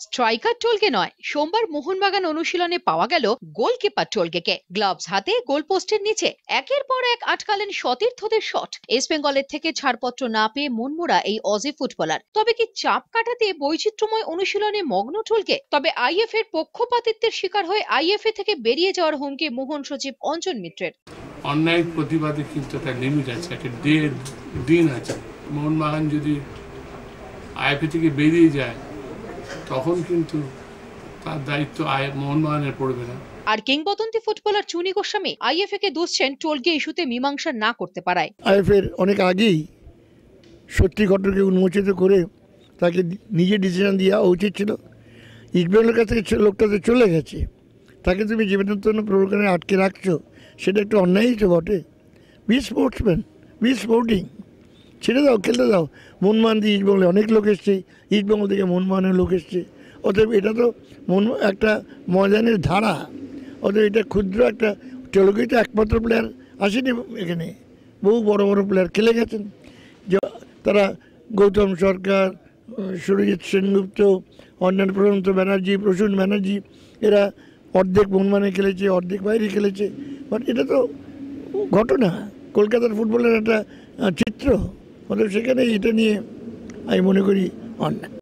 Striker টোলকে নয়, সোমবার মোহনবাগান অনুশীলনে পাওয়া গেল গোলকিপার টোলকে। গ্লাভস হাতে গোলপোস্টের নিচে একের পর এক আটকালেন সতীর্থদের শট। ইস্ট বেঙ্গলের থেকে ছাড়পত্র না পেয়ে মনমোড়া এই অজি ফুটবলার। তবে কি চাপ কাটাতে বৈচিত্র্যময় অনুশীলনে মগ্ন টোলকে? তবে আইএফ এর পক্ষপাতিত্বের শিকার হয়ে আইএফএ থেকে বেরিয়ে যাওয়ার হুমকি মোহন সচিব অঞ্জন মিত্রের। অন্যায় প্রতিবাদে কিন্তু একটা লিমিট আছে, একটা দিন আছে। মোহনবাগান যদি আইএফএ থেকে বেরিয়ে যায় তখন কিন্তু তার দায়িত্ব মোহনবাগানের পড়বে না। আর কিংবদন্তি ফুটবলার চুনি গোস্বামী আইএফএ কে দুষছেন টোলকে ইস্যুতে মীমাংসা না করতে পারায়। আইএফএ অনেক আগেই সত্যি ঘটনাকে উন্মোচিত করে তাকে নিজে ডিসিশন দেওয়া উচিত ছিল। ইস্টবেঙ্গলের কাছ থেকে লোকটাতে চলে গেছে, তাকে তুমি জীবনান্তর প্রোগ্রামে আটকে রাখছো, সেটা একটু অন্যায়ই তো বটে। বি স্পোর্টসম্যান, বি স্পোর্টিং, ছেড়ে দাও, খেলতে দাও। মোহনবাগান দিয়ে ইস্টবেঙ্গলে অনেক লোক এসছে, ইস্টবেঙ্গল থেকে মোহনবাগানের লোক এসছে। অতএব এটা তো একটা ময়দানের ধারা। অতএব এটা ক্ষুদ্র একটা টোলকেই তো একমাত্র প্লেয়ার আসেনি এখানে, বহু বড় বড় প্লেয়ার খেলে গেছেন। যে তারা গৌতম সরকার, সুরজিৎ সেনগুপ্ত, অন্যান্য প্রশান্ত ব্যানার্জি, প্রসূন ব্যানার্জি, এরা অর্ধেক মোহনবাগানে খেলেছে, অর্ধেক বাইরে খেলেছে। বাট এটা তো ঘটনা, কলকাতার ফুটবলের একটা চিত্র। অতএব সেখানে এটা নিয়ে আমি মনে করি অন্যায়।